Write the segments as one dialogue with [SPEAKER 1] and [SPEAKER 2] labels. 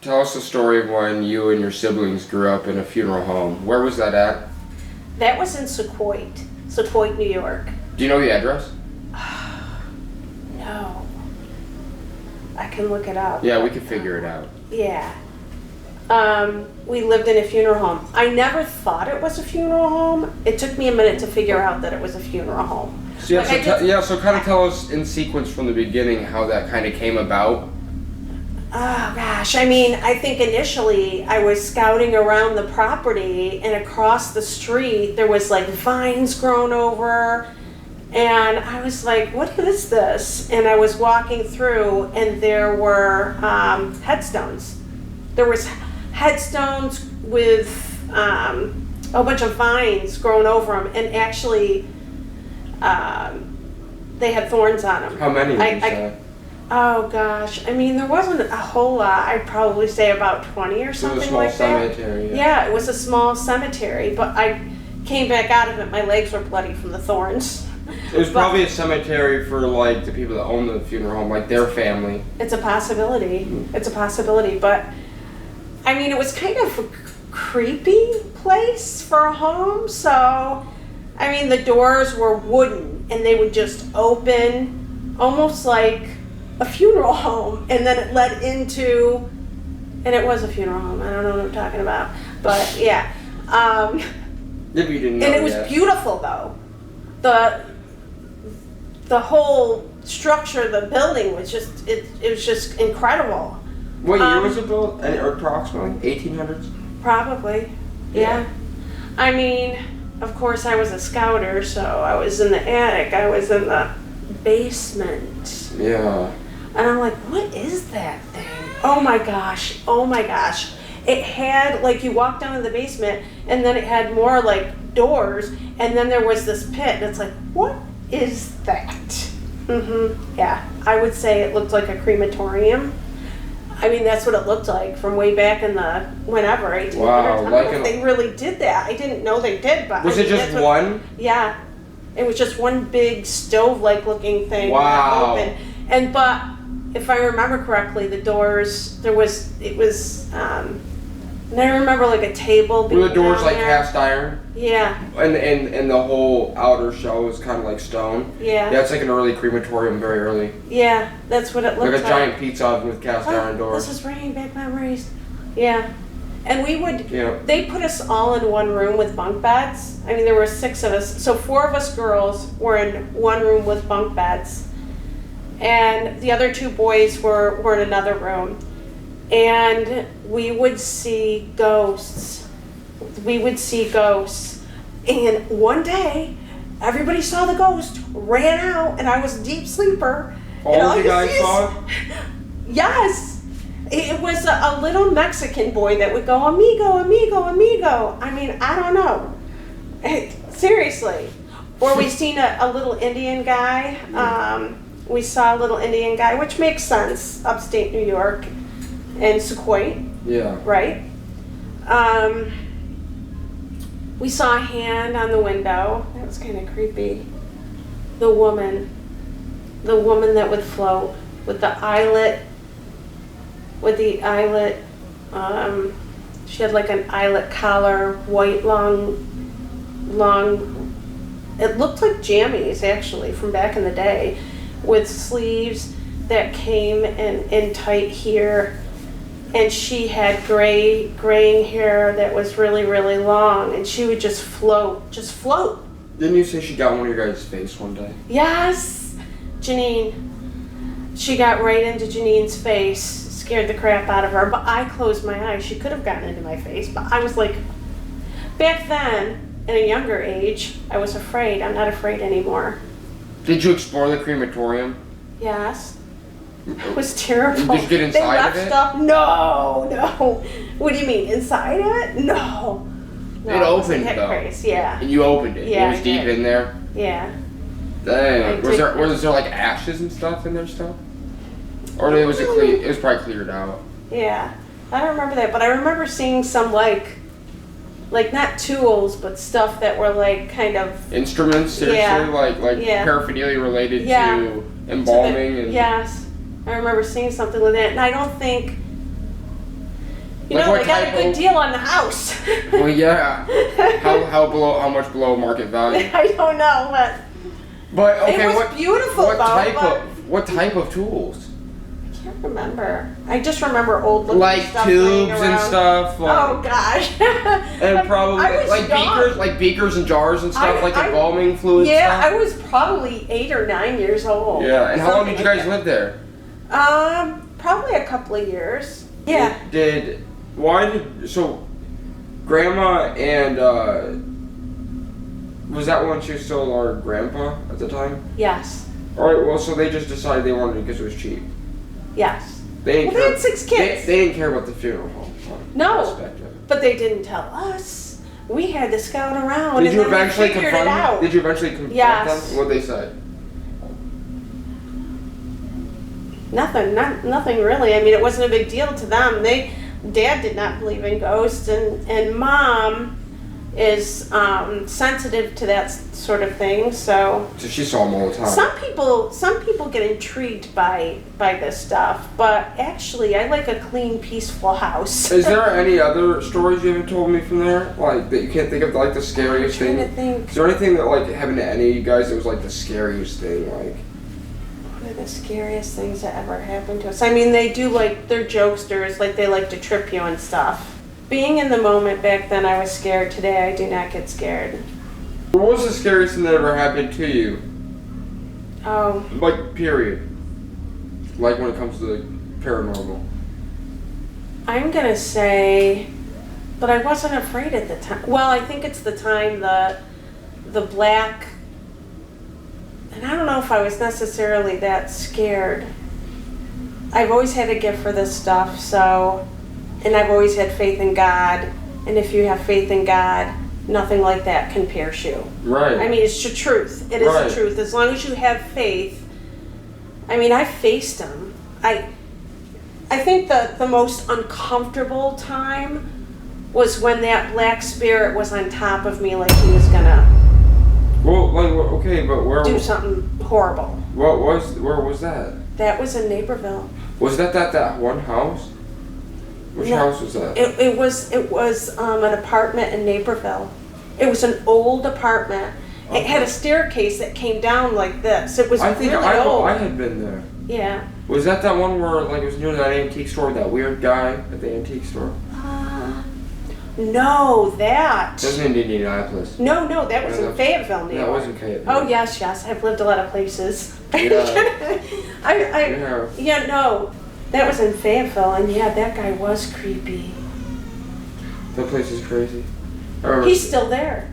[SPEAKER 1] Tell us the story of when you and your siblings grew up in a funeral home. Where was that at?
[SPEAKER 2] That was in Sequoia, New York.
[SPEAKER 1] Do you know the address?
[SPEAKER 2] No. I can look it up.
[SPEAKER 1] Yeah, we could figure it out.
[SPEAKER 2] Yeah. We lived in a funeral home. I never thought it was a funeral home. It took me a minute to figure out that it was a funeral home.
[SPEAKER 1] So, so kind of tell us in sequence from the beginning how that kind of came about.
[SPEAKER 2] Oh gosh, I mean, I think initially I was scouting around the property and across the street there was like vines grown over and I was like, what is this? And I was walking through and there were headstones. There was headstones with a bunch of vines grown over them and actually they had thorns on them.
[SPEAKER 1] How many would you say?
[SPEAKER 2] Oh gosh, I mean there wasn't a whole lot. I'd probably say about 20 or something like that.
[SPEAKER 1] It was a small cemetery.
[SPEAKER 2] Yeah, it was a small cemetery, but I came back out of it. My legs were bloody from the thorns.
[SPEAKER 1] It was probably a cemetery for like the people that own the funeral home, like their family.
[SPEAKER 2] It's a possibility. It's a possibility, but I mean it was kind of a creepy place for a home. So, I mean the doors were wooden and they would just open almost like a funeral home, and then it led into, and it was a funeral home. I don't know what I'm talking about, but yeah.
[SPEAKER 1] If you didn't know
[SPEAKER 2] and it was
[SPEAKER 1] yet.
[SPEAKER 2] beautiful though. The whole structure of the building was just it was just incredible.
[SPEAKER 1] What year was it built? Approximately 1800s.
[SPEAKER 2] Probably, yeah. I mean, of course, I was a scouter, so I was in the attic. I was in the basement.
[SPEAKER 1] Yeah.
[SPEAKER 2] And I'm like, what is that thing? Oh my gosh. It had, like, you walk down in the basement, and then it had more, like, doors, and then there was this pit, and it's like, what is that? Yeah. I would say it looked like a crematorium. I mean, that's what it looked like from way back in the, whenever, 1800s.
[SPEAKER 1] Wow.
[SPEAKER 2] I don't know if they really did that. I didn't know they did, but...
[SPEAKER 1] Was it just one?
[SPEAKER 2] Yeah. It was just one big stove-like looking thing.
[SPEAKER 1] Wow.
[SPEAKER 2] Open. And, but... if I remember correctly, the doors, and I remember like a table being
[SPEAKER 1] Were the doors
[SPEAKER 2] down
[SPEAKER 1] like
[SPEAKER 2] there.
[SPEAKER 1] cast iron?
[SPEAKER 2] Yeah.
[SPEAKER 1] And the whole outer shell was kind of like stone?
[SPEAKER 2] Yeah.
[SPEAKER 1] Yeah, it's like an early crematorium, very early.
[SPEAKER 2] Yeah, that's what it looked like.
[SPEAKER 1] Like a giant pizza oven with cast iron doors.
[SPEAKER 2] This is bringing back memories. Yeah. And we would,
[SPEAKER 1] Yeah.
[SPEAKER 2] they put us all in one room with bunk beds. I mean, there were 6 of us. So 4 of us girls were in one room with bunk beds. And the other 2 boys were in another room. And we would see ghosts. And one day, everybody saw the ghost, ran out, and I was a deep sleeper.
[SPEAKER 1] All of you guys saw it?
[SPEAKER 2] Yes. It was a little Mexican boy that would go, amigo, amigo, amigo. I mean, I don't know. Seriously. Or we seen a little Indian guy. We saw a little Indian guy, which makes sense, upstate New York and Sequoia. Yeah. Right? We saw a hand on the window. That was kind of creepy. The woman that would float with the eyelet. She had like an eyelet collar, white, long. It looked like jammies actually from back in the day, with sleeves that came in tight here, and she had graying hair that was really, really long, and she would just float.
[SPEAKER 1] Didn't you say she got one of your guys' face one day?
[SPEAKER 2] Yes, Janine. She got right into Janine's face, scared the crap out of her, but I closed my eyes. She could have gotten into my face, but I was like, back then, at a younger age, I was afraid. I'm not afraid anymore.
[SPEAKER 1] Did you explore the crematorium?
[SPEAKER 2] Yes. It was terrible.
[SPEAKER 1] Did you get inside
[SPEAKER 2] they left
[SPEAKER 1] of it?
[SPEAKER 2] Stuff. No. What do you mean, inside of it? No.
[SPEAKER 1] It opened though.
[SPEAKER 2] Crazy. Yeah.
[SPEAKER 1] And you opened it.
[SPEAKER 2] Yeah,
[SPEAKER 1] It was deep in there.
[SPEAKER 2] Yeah.
[SPEAKER 1] Dang. Was there like ashes and stuff in there still? Or it was probably cleared out.
[SPEAKER 2] Yeah. I don't remember that, but I remember seeing some like not tools, but stuff that were like kind of
[SPEAKER 1] instruments, seriously, like paraphernalia related to embalming.
[SPEAKER 2] Yes, I remember seeing something like that, and I don't think You
[SPEAKER 1] Like
[SPEAKER 2] know,
[SPEAKER 1] what
[SPEAKER 2] they got a
[SPEAKER 1] type
[SPEAKER 2] good
[SPEAKER 1] of-
[SPEAKER 2] deal on the house.
[SPEAKER 1] Well, yeah. How much below market value?
[SPEAKER 2] I don't know, but
[SPEAKER 1] Okay,
[SPEAKER 2] it was beautiful
[SPEAKER 1] what
[SPEAKER 2] though.
[SPEAKER 1] type
[SPEAKER 2] But
[SPEAKER 1] of what type of tools?
[SPEAKER 2] I can't remember. I just remember old looking
[SPEAKER 1] Like
[SPEAKER 2] stuff laying
[SPEAKER 1] tubes
[SPEAKER 2] around.
[SPEAKER 1] and stuff. Like,
[SPEAKER 2] Oh gosh.
[SPEAKER 1] and probably
[SPEAKER 2] I was young.
[SPEAKER 1] like beakers and jars and stuff, like
[SPEAKER 2] I-
[SPEAKER 1] embalming fluid
[SPEAKER 2] Yeah,
[SPEAKER 1] stuff.
[SPEAKER 2] I was probably 8 or 9 years old.
[SPEAKER 1] Yeah, and how long did you
[SPEAKER 2] Something
[SPEAKER 1] guys
[SPEAKER 2] like
[SPEAKER 1] live there?
[SPEAKER 2] that. Probably a couple of years. Yeah.
[SPEAKER 1] So grandma and was that when she was still our grandpa at the time?
[SPEAKER 2] Yes.
[SPEAKER 1] Alright, well, so they just decided they wanted it because it was cheap.
[SPEAKER 2] Yes.
[SPEAKER 1] They
[SPEAKER 2] Well, they had 6 kids.
[SPEAKER 1] They didn't care about the funeral home
[SPEAKER 2] No.
[SPEAKER 1] aspect of it.
[SPEAKER 2] But they didn't tell us. We had to scout around
[SPEAKER 1] Did you
[SPEAKER 2] and then we
[SPEAKER 1] eventually
[SPEAKER 2] figured
[SPEAKER 1] confront
[SPEAKER 2] it out.
[SPEAKER 1] them? Did you eventually confront
[SPEAKER 2] Yes.
[SPEAKER 1] them? What'd they say?
[SPEAKER 2] Nothing really. I mean, it wasn't a big deal to them. Dad did not believe in ghosts, and Mom is sensitive to that sort of thing. So
[SPEAKER 1] She saw them all the time.
[SPEAKER 2] some people get intrigued by this stuff, but actually, I like a clean, peaceful house.
[SPEAKER 1] Is there any other stories you haven't told me from there? Like, that you can't think of, like, the scariest
[SPEAKER 2] I'm
[SPEAKER 1] thing?
[SPEAKER 2] trying to think.
[SPEAKER 1] Is there anything that, like, happened to any of you guys that was, like, the scariest thing? Like,
[SPEAKER 2] One of the scariest things that ever happened to us. I mean, they do they're jokesters, like they like to trip you and stuff. Being in the moment back then, I was scared. Today, I do not get scared.
[SPEAKER 1] what was the scariest thing that ever happened to you?
[SPEAKER 2] Oh,
[SPEAKER 1] Like, period. Like, when it comes to the paranormal.
[SPEAKER 2] I'm gonna say, but I wasn't afraid at the time. Well, I think it's the time the black. And I don't know if I was necessarily that scared. I've always had a gift for this stuff, so, and I've always had faith in God. And if you have faith in God, nothing like that can pierce you.
[SPEAKER 1] Right.
[SPEAKER 2] I mean, it's the truth. It is
[SPEAKER 1] Right.
[SPEAKER 2] the truth. As long as you have faith. I mean, I faced them. I think the most uncomfortable time was when that black spirit was on top of me, like he was gonna
[SPEAKER 1] Well, like, okay, but where
[SPEAKER 2] do something horrible.
[SPEAKER 1] where was that?
[SPEAKER 2] That was in Naperville.
[SPEAKER 1] Was that one house? Which
[SPEAKER 2] No.
[SPEAKER 1] house was that?
[SPEAKER 2] It was an apartment in Naperville. It was an old apartment. It had a staircase that came down like this. It was
[SPEAKER 1] I think
[SPEAKER 2] really
[SPEAKER 1] I
[SPEAKER 2] old.
[SPEAKER 1] had been there.
[SPEAKER 2] Yeah.
[SPEAKER 1] Was that one where, like, it was near that antique store, that weird guy at the antique store?
[SPEAKER 2] No, that.
[SPEAKER 1] That was in Indianapolis.
[SPEAKER 2] No, that was
[SPEAKER 1] Yeah,
[SPEAKER 2] in Fayetteville, New York.
[SPEAKER 1] That wasn't Fayetteville.
[SPEAKER 2] Oh yes. I've lived a lot of places.
[SPEAKER 1] Yeah.
[SPEAKER 2] Yeah, no, that was in Fayetteville, and yeah, that guy was creepy.
[SPEAKER 1] That place is crazy. I remember
[SPEAKER 2] He's still there.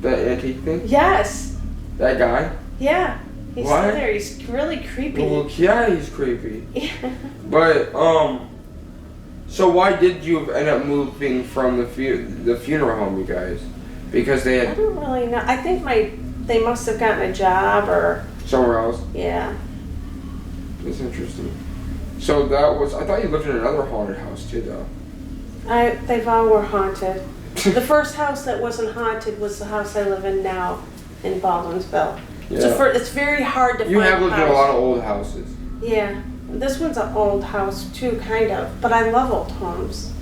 [SPEAKER 1] that antique thing?
[SPEAKER 2] Yes.
[SPEAKER 1] That guy?
[SPEAKER 2] Yeah. He's
[SPEAKER 1] What?
[SPEAKER 2] still there. He's really creepy.
[SPEAKER 1] Well, yeah, he's creepy. But, so why did you end up moving from the funeral home, you guys? Because they
[SPEAKER 2] I
[SPEAKER 1] had
[SPEAKER 2] don't really know. I think they must have gotten a job or
[SPEAKER 1] somewhere else?
[SPEAKER 2] yeah.
[SPEAKER 1] That's interesting. So I thought you lived in another haunted house too, though.
[SPEAKER 2] They've all were haunted. The first house that wasn't haunted was the house I live in now in Baldwinsville.
[SPEAKER 1] Yeah.
[SPEAKER 2] It's very hard to
[SPEAKER 1] You
[SPEAKER 2] find
[SPEAKER 1] have lived in a lot of old houses.
[SPEAKER 2] Yeah. This one's an old house too, kind of. But I love old homes.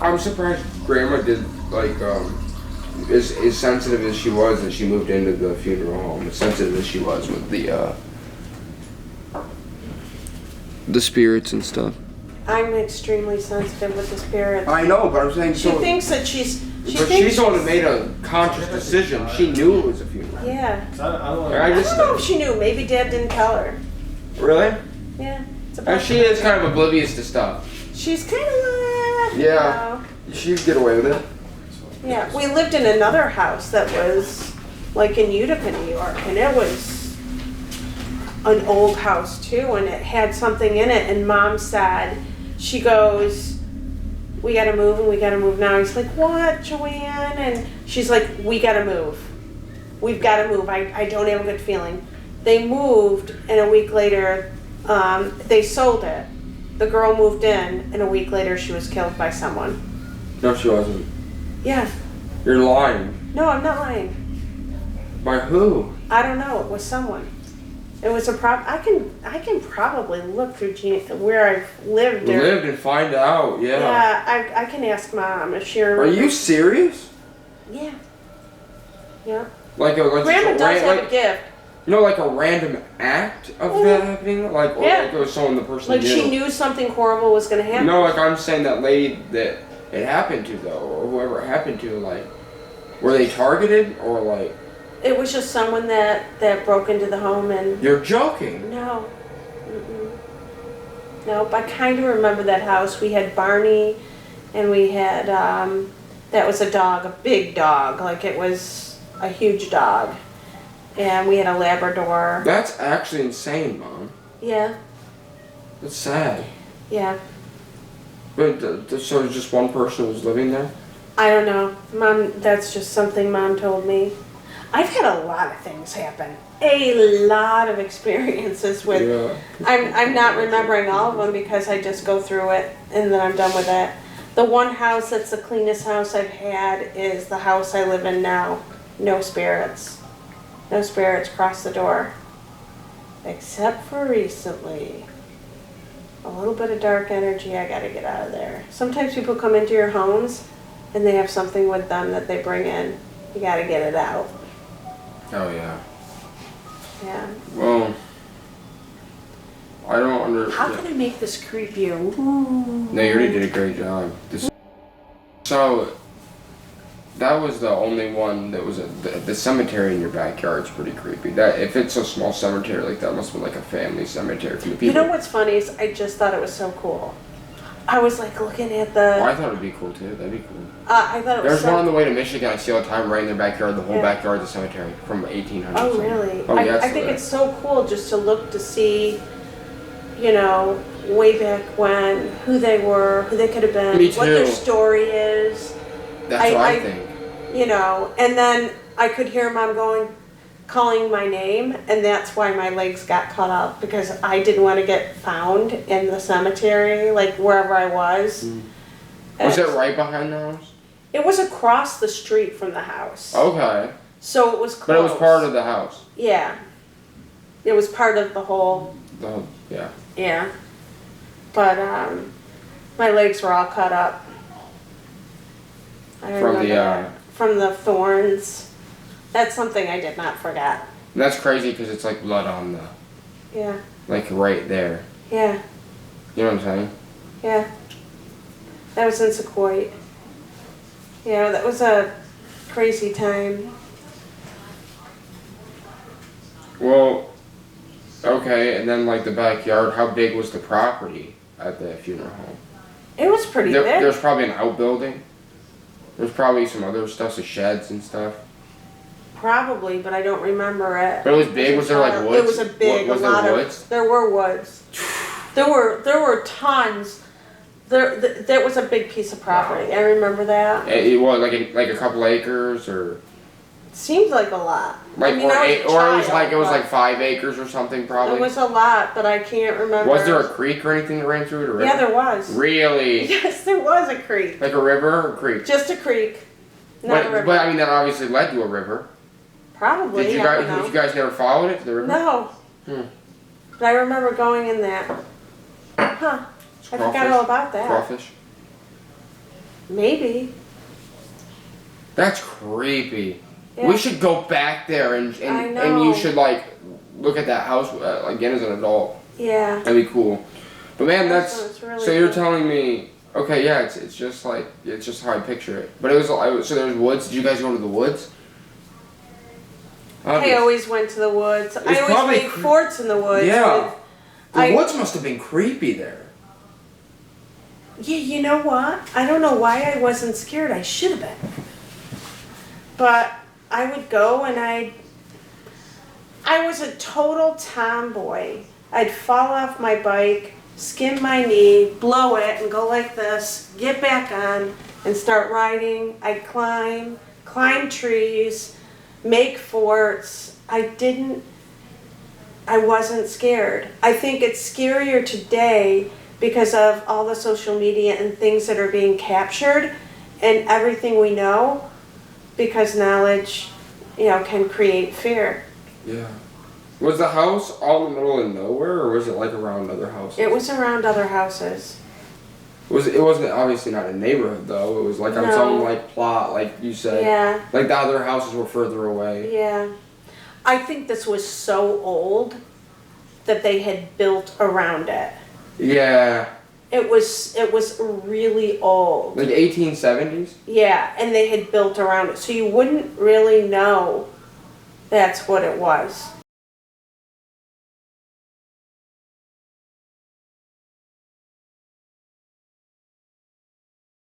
[SPEAKER 1] I'm surprised Grandma did, like, as sensitive as she was that she moved into the funeral home, as sensitive as she was with the spirits and stuff.
[SPEAKER 2] I'm extremely sensitive with the spirits.
[SPEAKER 1] I know, but I'm saying
[SPEAKER 2] She
[SPEAKER 1] so.
[SPEAKER 2] thinks that she's.
[SPEAKER 1] But she's the one that made a conscious decision. She knew it was a funeral.
[SPEAKER 2] Yeah.
[SPEAKER 1] I
[SPEAKER 2] I
[SPEAKER 1] just
[SPEAKER 2] don't know if she knew. Maybe Dad didn't tell her.
[SPEAKER 1] really.
[SPEAKER 2] Yeah. It's about
[SPEAKER 1] And she is kind of oblivious to stuff.
[SPEAKER 2] She's kind of.
[SPEAKER 1] Yeah. She'd get away with it.
[SPEAKER 2] Yeah. We lived in another house that was like in Utica, New York, and it was an old house too, and it had something in it. And Mom said, she goes, "We gotta move, and we gotta move now." He's like, "What, Joanne?" And she's like, "We gotta move. We've gotta move. I don't have a good feeling." They moved, and a week later, they sold it. The girl moved in, and a week later, she was killed by someone.
[SPEAKER 1] No, she wasn't.
[SPEAKER 2] Yeah.
[SPEAKER 1] You're lying.
[SPEAKER 2] No, I'm not lying.
[SPEAKER 1] By who?
[SPEAKER 2] I don't know. It was someone. It was a I can probably look through where I've lived.
[SPEAKER 1] Lived and find out, yeah.
[SPEAKER 2] Yeah, I can ask Mom if she remembers.
[SPEAKER 1] Are you serious?
[SPEAKER 2] Yeah. Yeah.
[SPEAKER 1] Like
[SPEAKER 2] Grandma does have a gift.
[SPEAKER 1] You know, like a random act of that happening? Like, or like it was someone the person
[SPEAKER 2] like
[SPEAKER 1] knew.
[SPEAKER 2] she knew something horrible was going to happen.
[SPEAKER 1] No, like I'm saying that lady that it happened to, though, or whoever it happened to, like, were they targeted, or like...
[SPEAKER 2] It was just someone that broke into the home and...
[SPEAKER 1] You're joking.
[SPEAKER 2] No. Nope, I kind of remember that house. We had Barney, and we had, that was a dog, a big dog. Like, it was a huge dog. And we had a Labrador.
[SPEAKER 1] That's actually insane, Mom.
[SPEAKER 2] Yeah.
[SPEAKER 1] That's sad.
[SPEAKER 2] Yeah.
[SPEAKER 1] But, so just one person was living there?
[SPEAKER 2] I don't know. Mom, that's just something Mom told me. I've had a lot of things happen. A lot of experiences with...
[SPEAKER 1] Yeah.
[SPEAKER 2] I'm not remembering all of them because I just go through it and then I'm done with it. The one house that's the cleanest house I've had is the house I live in now. No spirits. No spirits cross the door. Except for recently. A little bit of dark energy, I gotta get out of there. Sometimes people come into your homes and they have something with them that they bring in. You gotta get it out.
[SPEAKER 1] Oh, yeah.
[SPEAKER 2] Yeah.
[SPEAKER 1] Well, I don't understand.
[SPEAKER 2] How can I make this creepier? Ooh.
[SPEAKER 1] No, you already did a great job. So, that was the only one that was the cemetery in your backyard's pretty creepy. That if it's a small cemetery like that, must be like a family cemetery from the people.
[SPEAKER 2] You know what's funny is I just thought it was so cool. I was like looking at the.
[SPEAKER 1] Oh, I thought it'd be cool too. That'd be cool.
[SPEAKER 2] I thought it was.
[SPEAKER 1] There's one on the way to Michigan. I see all the time, right in their backyard. The whole backyard is a cemetery from 1800.
[SPEAKER 2] Oh really?
[SPEAKER 1] Oh yeah.
[SPEAKER 2] I think it's so cool just to look to see, you know, way back when, who they were, who they could have been,
[SPEAKER 1] Me too.
[SPEAKER 2] what their story is.
[SPEAKER 1] That's what I think.
[SPEAKER 2] You know, and then I could hear Mom calling my name, and that's why my legs got cut up, because I didn't want to get found in the cemetery, like wherever I was.
[SPEAKER 1] Was it right behind the house?
[SPEAKER 2] It was across the street from the house.
[SPEAKER 1] Okay.
[SPEAKER 2] So it was close.
[SPEAKER 1] But it was part of the house.
[SPEAKER 2] Yeah. It was part of the whole.
[SPEAKER 1] Yeah.
[SPEAKER 2] Yeah. But my legs were all cut up. I remember that. From the thorns. That's something I did not forget.
[SPEAKER 1] And that's crazy because it's like blood on the...
[SPEAKER 2] Yeah.
[SPEAKER 1] Like right there.
[SPEAKER 2] Yeah.
[SPEAKER 1] You know what I'm saying?
[SPEAKER 2] Yeah. That was in Sequoia. Yeah, that was a crazy time.
[SPEAKER 1] Well, okay, and then like the backyard, how big was the property at the funeral home?
[SPEAKER 2] It was pretty big.
[SPEAKER 1] There's probably an outbuilding. There's probably some other stuff, some sheds and stuff.
[SPEAKER 2] Probably, but I don't remember it.
[SPEAKER 1] But it was big. Was there like woods?
[SPEAKER 2] It was a big.
[SPEAKER 1] Was there woods?
[SPEAKER 2] There were woods. There were tons. That was a big piece of property. Wow. I remember that.
[SPEAKER 1] It was like a couple acres, or.
[SPEAKER 2] Seems like a lot.
[SPEAKER 1] Like,
[SPEAKER 2] I mean,
[SPEAKER 1] or it was like 5 acres or something, probably.
[SPEAKER 2] It was a lot, but I can't remember.
[SPEAKER 1] Was there a creek or anything that ran through it? Or
[SPEAKER 2] yeah, there was.
[SPEAKER 1] Really?
[SPEAKER 2] Yes, there was a creek.
[SPEAKER 1] Like a river or a creek?
[SPEAKER 2] Just a creek, not a river.
[SPEAKER 1] But I mean, that obviously led to a river.
[SPEAKER 2] Probably.
[SPEAKER 1] Did you guys never followed it to the river?
[SPEAKER 2] No. But I remember going in that. Huh. I forgot all about that.
[SPEAKER 1] Crawfish?
[SPEAKER 2] Maybe.
[SPEAKER 1] That's creepy.
[SPEAKER 2] Yeah.
[SPEAKER 1] We should go back there and you should like look at that house again as an adult.
[SPEAKER 2] Yeah.
[SPEAKER 1] That'd be cool. But man, that's
[SPEAKER 2] really
[SPEAKER 1] so you're
[SPEAKER 2] cool.
[SPEAKER 1] telling me, okay, yeah, it's just like it's just how I picture it. But it was so there's woods. Did you guys go to the woods?
[SPEAKER 2] I always went to the woods. I always made forts in the woods.
[SPEAKER 1] Yeah. The woods must have been creepy there.
[SPEAKER 2] Yeah, you know what? I don't know why I wasn't scared. I should have been. But I would go and I was a total tomboy. I'd fall off my bike, skin my knee, blow it, and go like this, get back on, and start riding. I'd climb trees, make forts. I wasn't scared. I think it's scarier today because of all the social media and things that are being captured and everything we know, because knowledge, can create fear.
[SPEAKER 1] Yeah. Was the house all in the middle of nowhere, or was it like around other houses?
[SPEAKER 2] It was around other houses.
[SPEAKER 1] It wasn't obviously not a neighborhood though. It was like on some like plot, like you said.
[SPEAKER 2] Yeah.
[SPEAKER 1] Like the other houses were further away.
[SPEAKER 2] Yeah. I think this was so old that they had built around it.
[SPEAKER 1] Yeah.
[SPEAKER 2] It was really old.
[SPEAKER 1] Like 1870s?
[SPEAKER 2] Yeah, and they had built around it. So you wouldn't really know that's what it was.